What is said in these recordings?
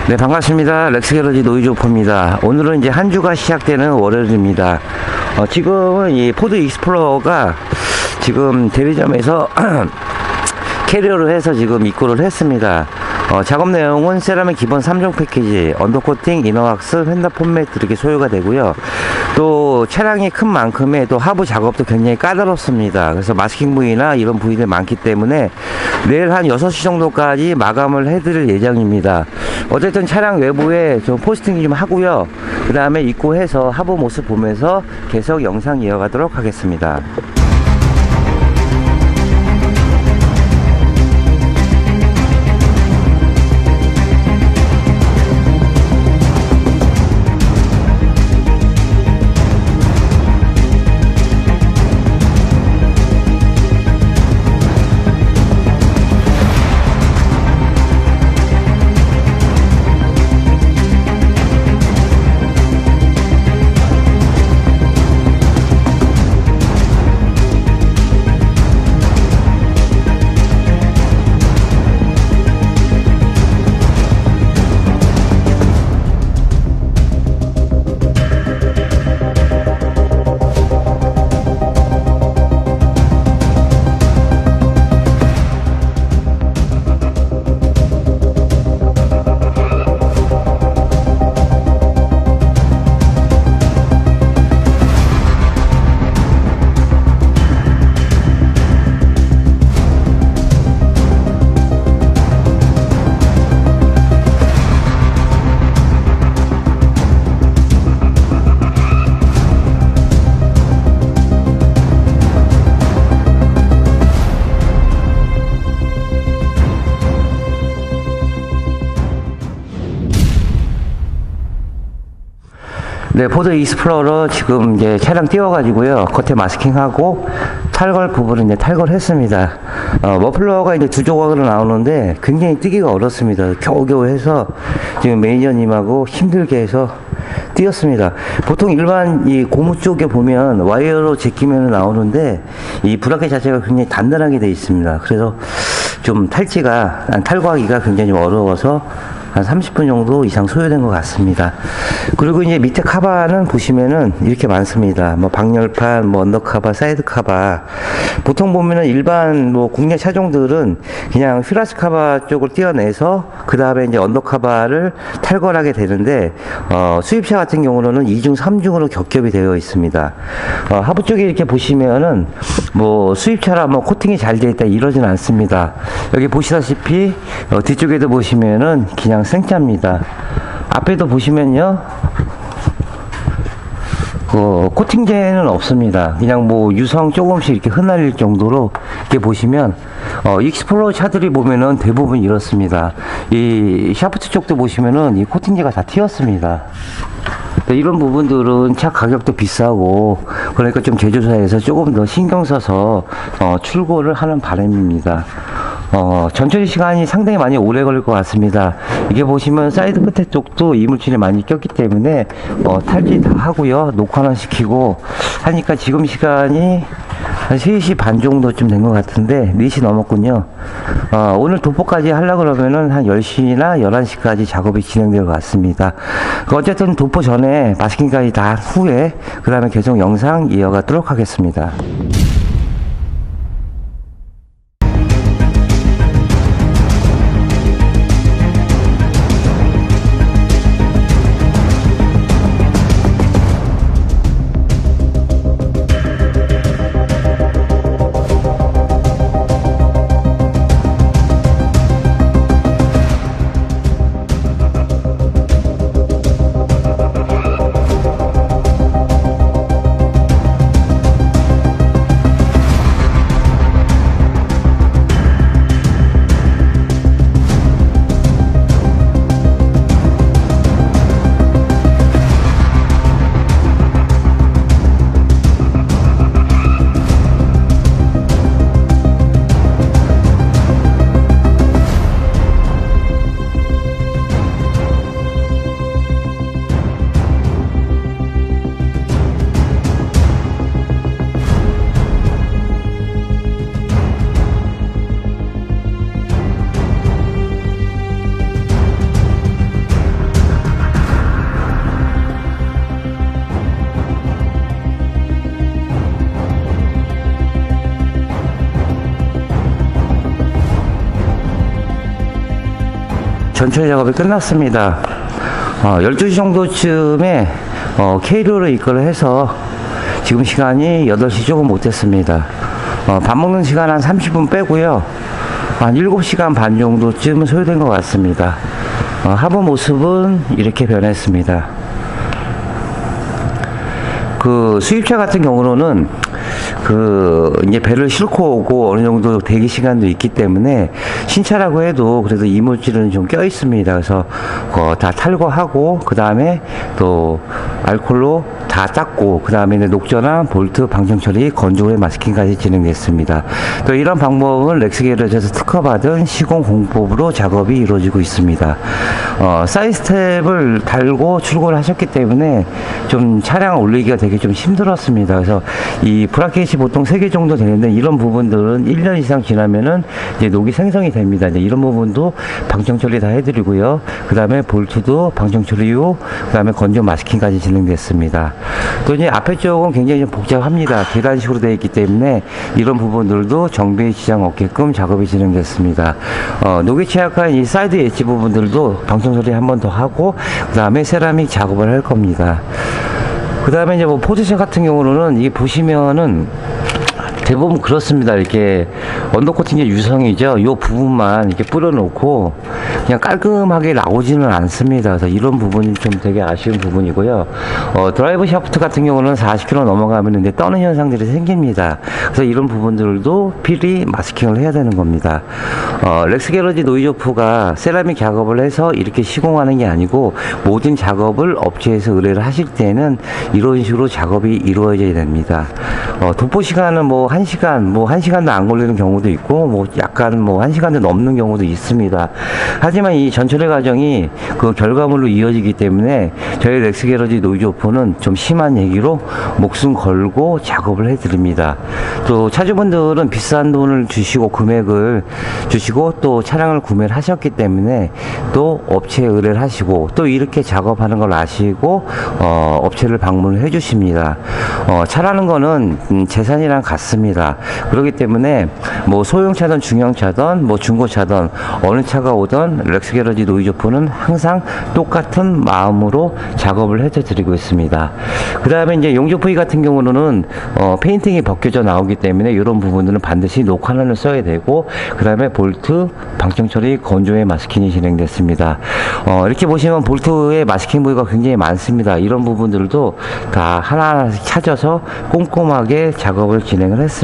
네, 반갑습니다. 렉스게러지 노이즈오퍼입니다. 오늘은 이제 한 주가 시작되는 월요일입니다. 지금은 이 포드 익스플로러가 지금 대리점에서 캐리어를 해서 지금 입고를 했습니다. 작업 내용은 세라믹 기본 3종 패키지, 언더코팅, 이너왁스, 휀더 폼매트 이렇게 소요가 되고요. 또 차량이 큰 만큼의 또 하부 작업도 굉장히 까다롭습니다. 그래서 마스킹 부위나 이런 부위들 많기 때문에 내일 한 6시 정도까지 마감을 해드릴 예정입니다. 어쨌든 차량 외부에 좀 포스팅 좀 하고요. 그 다음에 입고해서 하부 모습 보면서 계속 영상 이어가도록 하겠습니다. 네, 포드 익스플로러 지금 이제 차량 띄워가지고요. 겉에 마스킹하고 탈걸 부분은 이제 탈거를 했습니다. 머플러가 이제 두 조각으로 나오는데 굉장히 뜨기가 어렵습니다. 겨우겨우 해서 지금 매니저님하고 힘들게 해서 띄었습니다. 보통 일반 이 고무 쪽에 보면 와이어로 제끼면 나오는데 이 브라켓 자체가 굉장히 단단하게 되어 있습니다. 그래서 좀 탈거하기가 굉장히 좀 어려워서 한 30분 정도 이상 소요된 것 같습니다. 그리고 이제 밑에 카바는 보시면은 이렇게 많습니다. 뭐 방열판, 뭐 언더카바, 사이드 카바. 보통 보면은 일반 뭐 국내 차종들은 그냥 휘라스 카바 쪽을 띄어내서 그 다음에 이제 언더카바를 탈거하게 되는데 수입차 같은 경우는 2중, 3중으로 겹겹이 되어 있습니다. 하부 쪽에 이렇게 보시면은 뭐 수입차라 뭐 코팅이 잘 되어 있다 이러진 않습니다. 여기 보시다시피 뒤쪽에도 보시면은 그냥 생짜입니다. 앞에도 보시면요, 코팅제는 없습니다. 그냥 뭐 유성 조금씩 이렇게 흩날릴 정도로 이렇게 보시면 익스플로러 차들이 보면은 대부분 이렇습니다. 이 샤프트 쪽도 보시면은 이 코팅제가 다 튀었습니다. 이런 부분들은 차 가격도 비싸고 그러니까 좀 제조사에서 조금 더 신경 써서 출고를 하는 바람입니다. 전처리 시간이 상당히 많이 오래 걸릴 것 같습니다. 이게 보시면 사이드 끝에 쪽도 이물질이 많이 꼈기 때문에 탈지 다 하고요, 녹화는 시키고 하니까 지금 시간이 한 3시 반 정도쯤 된 것 같은데 4시 넘었군요. 오늘 도포까지 하려고 그러면은 한 10시나 11시까지 작업이 진행될 것 같습니다. 어쨌든 도포 전에 마스킹까지 다 후에 그 다음에 계속 영상 이어가도록 하겠습니다. 전처리 작업이 끝났습니다. 12시 정도쯤에 K로를 입고를 해서 지금 시간이 8시 조금 못됐습니다. 밥 먹는 시간 한 30분 빼고요. 한 7시간 반 정도쯤 소요된 것 같습니다. 하부 모습은 이렇게 변했습니다. 그 수입차 같은 경우로는 이제 배를 싣고 오고 어느 정도 대기 시간도 있기 때문에 신차라고 해도 그래도 이물질은 좀 껴 있습니다. 그래서 다 탈거하고 그 다음에 또 알콜로 다 닦고 그 다음에 녹전화, 볼트, 방정 처리, 건조에 마스킹까지 진행됐습니다. 또 이런 방법은 렉스 게러지에서 특허받은 시공 공법으로 작업이 이루어지고 있습니다. 사이드 스텝을 달고 출고를 하셨기 때문에 좀 차량 올리기가 되게 좀 힘들었습니다. 그래서 이 브라켓이 보통 3개 정도 되는데 이런 부분들은 1년 이상 지나면은 이제 녹이 생성이 됩니다. 이제 이런 부분도 방정 처리 다 해드리고요. 그 다음에 볼트도 방정 처리 후, 그 다음에 건조 마스킹까지 진행됐습니다. 또 이제 앞에 쪽은 굉장히 좀 복잡합니다. 계단식으로 되어 있기 때문에 이런 부분들도 정비에 지장 없게끔 작업이 진행됐습니다. 녹이 취약한 이 사이드 엣지 부분들도 방정 처리 한 번 더 하고 그 다음에 세라믹 작업을 할 겁니다. 그 다음에 이제 뭐 포지션 같은 경우는 이게 보시면은 대부분 그렇습니다. 이렇게 언더코팅의 유성이죠. 이 부분만 이렇게 뿌려놓고 그냥 깔끔하게 나오지는 않습니다. 그래서 이런 부분이 좀 되게 아쉬운 부분이고요. 드라이브 샤프트 같은 경우는 40km 넘어가면 이제 떠는 현상들이 생깁니다. 그래서 이런 부분들도 필히 마스킹을 해야 되는 겁니다. 렉스 게러지 노이즈오프가 세라믹 작업을 해서 이렇게 시공하는 게 아니고 모든 작업을 업체에서 의뢰를 하실 때는 이런 식으로 작업이 이루어져야 됩니다. 도포 시간은 뭐 1시간, 뭐 1시간도 안 걸리는 경우도 있고, 뭐 약간 뭐 1시간도 넘는 경우도 있습니다. 하지만 이 전처리 과정이 그 결과물로 이어지기 때문에 저희 렉스 게러지 노이즈오프는 좀 심한 얘기로 목숨 걸고 작업을 해드립니다. 또 차주분들은 비싼 돈을 주시고 금액을 주시고 또 차량을 구매를 하셨기 때문에 또 업체에 의뢰를 하시고 또 이렇게 작업하는 걸 아시고 업체를 방문을 해 주십니다. 차라는 거는 재산이랑 같습니다. 그렇기 때문에 뭐 소형차든 중형차든 뭐 중고차든 어느 차가 오든 렉스 게러지 노이즈오프는 항상 똑같은 마음으로 작업을 해서 드리고 있습니다. 그 다음에 이제 용접부위 같은 경우는 페인팅이 벗겨져 나오기 때문에 이런 부분들은 반드시 녹화란을 써야 되고 그 다음에 볼트, 방정 처리, 건조의 마스킹이 진행됐습니다. 이렇게 보시면 볼트의 마스킹 부위가 굉장히 많습니다. 이런 부분들도 다 하나하나씩 찾아서 꼼꼼하게 작업을 진행을 했습니다.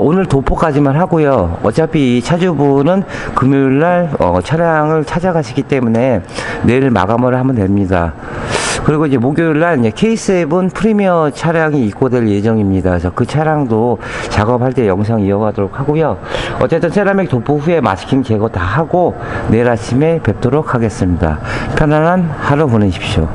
오늘 도포까지만 하고요. 어차피 이 차주분은 금요일날 차량을 찾아가시기 때문에 내일 마감을 하면 됩니다. 그리고 이제 목요일날 K7 프리미어 차량이 입고될 예정입니다. 그래서 그 차량도 작업할 때 영상 이어가도록 하고요. 어쨌든 세라믹 도포 후에 마스킹 제거 다 하고 내일 아침에 뵙도록 하겠습니다. 편안한 하루 보내십시오.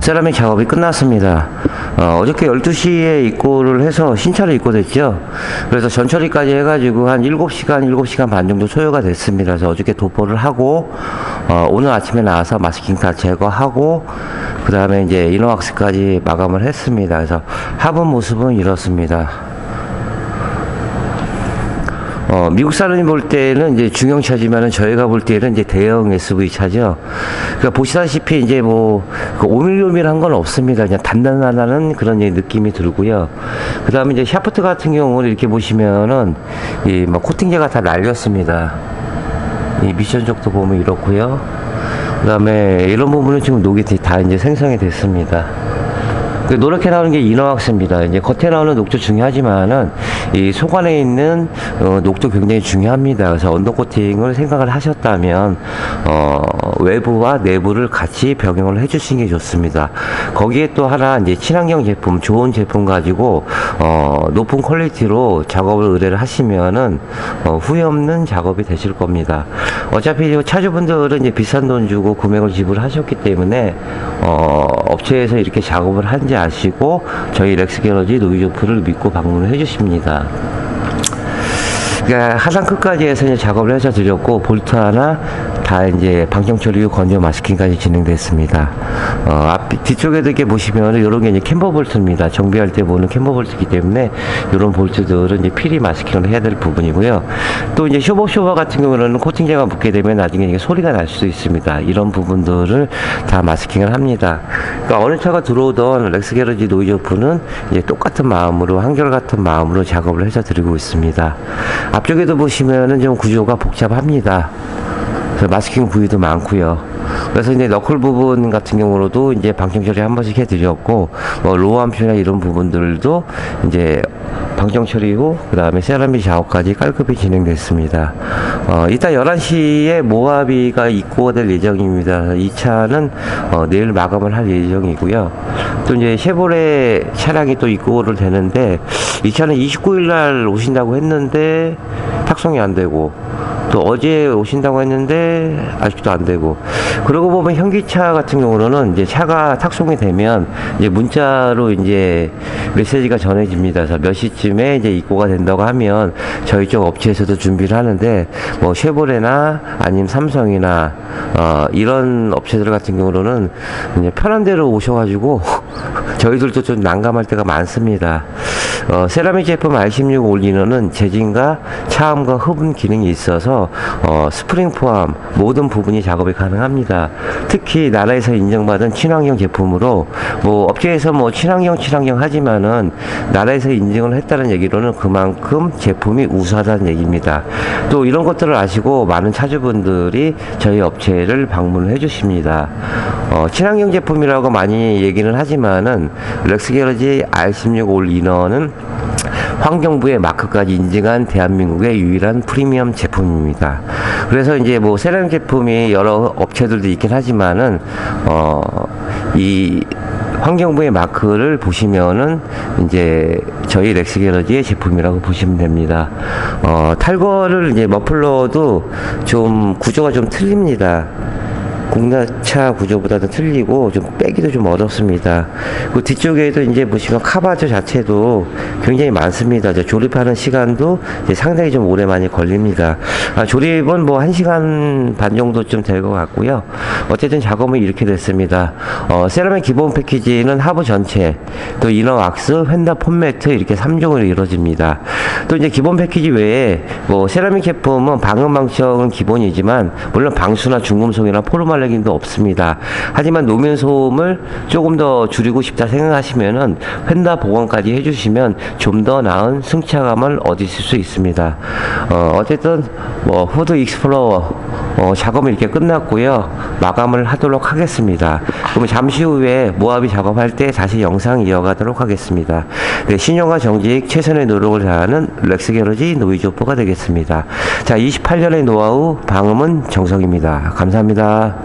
세라믹 작업이 끝났습니다. 어저께 12시에 입고를 해서 신차로 입고됐죠. 그래서 전처리까지 해가지고 한 7시간, 7시간 반 정도 소요가 됐습니다. 그래서 어저께 도포를 하고, 오늘 아침에 나와서 마스킹 다 제거하고, 그 다음에 이제 이너왁스까지 마감을 했습니다. 그래서 하부 모습은 이렇습니다. 미국 사람이 볼 때는 이제 중형차지만은 저희가 볼 때는 이제 대형 SUV 차죠. 그러니까 보시다시피 이제 뭐, 오밀조밀한 건 없습니다. 그냥 단단하다는 그런 느낌이 들고요. 그 다음에 이제 샤프트 같은 경우는 이렇게 보시면은, 이 뭐 코팅제가 다 날렸습니다. 이 미션 쪽도 보면 이렇고요. 그 다음에 이런 부분은 지금 녹이 다 이제 생성이 됐습니다. 노랗게 나오는 게 이너왁스입니다. 이제 겉에 나오는 녹도 중요하지만은 이 속 안에 있는 녹도 굉장히 중요합니다. 그래서 언더 코팅을 생각을 하셨다면 외부와 내부를 같이 병행을 해주시는 게 좋습니다. 거기에 또 하나 이제 친환경 제품, 좋은 제품 가지고 높은 퀄리티로 작업을 의뢰를 하시면은 후회 없는 작업이 되실 겁니다. 어차피 차주분들은 이제 비싼 돈 주고 금액을 지불하셨기 때문에 업체에서 이렇게 작업을 한지 아시고 저희 렉스게러지 노이즈오프를 믿고 방문을 해주십니다. 그러니까 하단 끝까지 해서 이제 작업을 해서 드렸고, 볼트 하나 다 이제 방청 처리 후 건조 마스킹까지 진행됐습니다. 뒤쪽에도 이렇게 보시면 이런 게 이제 캠버 볼트입니다. 정비할 때 보는 캠버 볼트이기 때문에 이런 볼트들은 이제 필히 마스킹을 해야 될 부분이고요. 또 이제 쇼버 같은 경우는 코팅제가 묻게 되면 나중에 이게 소리가 날 수도 있습니다. 이런 부분들을 다 마스킹을 합니다. 그러니까 어느 차가 들어오던 렉스게러지 노이즈오프는 이제 똑같은 마음으로, 한결같은 마음으로 작업을 해서 드리고 있습니다. 앞쪽에도 보시면은 좀 구조가 복잡합니다. 그래서 마스킹 부위도 많고요. 그래서 이제 너클 부분 같은 경우로도 이제 방청 처리 한 번씩 해드렸고, 로어 암표나 이런 부분들도 이제 방청 처리 후 그 다음에 세라믹 작업까지 깔끔히 진행됐습니다. 이따 11시에 모하비가 입고가 될 예정입니다. 이 차는 내일 마감을 할 예정이고요. 또 이제 쉐보레 차량이 또 입고를 되는데, 이 차는 29일 날 오신다고 했는데 탁송이 안 되고, 또 어제 오신다고 했는데 아직도 안 되고, 그러고 보면 현기차 같은 경우는 이제 차가 탁송이 되면 이제 문자로 이제 메시지가 전해집니다. 그래서 몇 시쯤에 이제 입고가 된다고 하면 저희 쪽 업체에서도 준비를 하는데, 뭐 쉐보레나 아니면 삼성이나 이런 업체들 같은 경우는 이제 편한 대로 오셔가지고 저희들도 좀 난감할 때가 많습니다. 세라믹 제품 R16 올리너는 재진과 차음과 흡음 기능이 있어서 스프링 포함 모든 부분이 작업이 가능합니다. 특히 나라에서 인정받은 친환경 제품으로, 뭐 업계에서 뭐 친환경 하지만은 나라에서 인증을 했다는 얘기로는 그만큼 제품이 우수하다는 얘기입니다. 또 이런 것들을 아시고 많은 차주분들이 저희 업체를 방문을 해주십니다. 친환경 제품이라고 많이 얘기는 하지만은 렉스게러지 R16 올 이너는 환경부의 마크까지 인증한 대한민국의 유일한 프리미엄 제품입니다. 그래서 이제 뭐 세라믹 제품이 여러 업체들도 있긴 하지만은 이 환경부의 마크를 보시면은 이제 저희 렉스게러지의 제품이라고 보시면 됩니다. 탈거를 이제 머플러도 좀 구조가 좀 틀립니다. 국내차 구조보다도 틀리고 좀 빼기도 좀 어렵습니다. 그 뒤쪽에도 이제 보시면 카바저 자체도 굉장히 많습니다. 조립하는 시간도 이제 상당히 좀 오래 많이 걸립니다. 조립은 뭐 1시간 반 정도 좀 될 것 같고요. 어쨌든 작업은 이렇게 됐습니다. 세라믹 기본 패키지는 하부 전체, 또 이너 왁스, 휀다 폼매트 이렇게 3종으로 이루어집니다. 또 이제 기본 패키지 외에 뭐 세라믹 제품은 방음 방청은 기본이지만 물론 방수나 중금속이나 포르말레긴도 없습니다. 하지만 노면 소음을 조금 더 줄이고 싶다 생각하시면은 휀다 보강까지 해주시면 좀 더 나은 승차감을 얻으실 수 있습니다. 어쨌든 뭐 후드 익스플로어 작업은 이렇게 끝났고요. 마감을 하도록 하겠습니다. 그럼 잠시 후에 모하비 작업할 때 다시 영상 이어가도록 하겠습니다. 네, 신용과 정직 최선의 노력을 다하는 렉스게러지 노이즈오프가 되겠습니다. 자, 28년의 노하우 방음은 정석입니다. 감사합니다.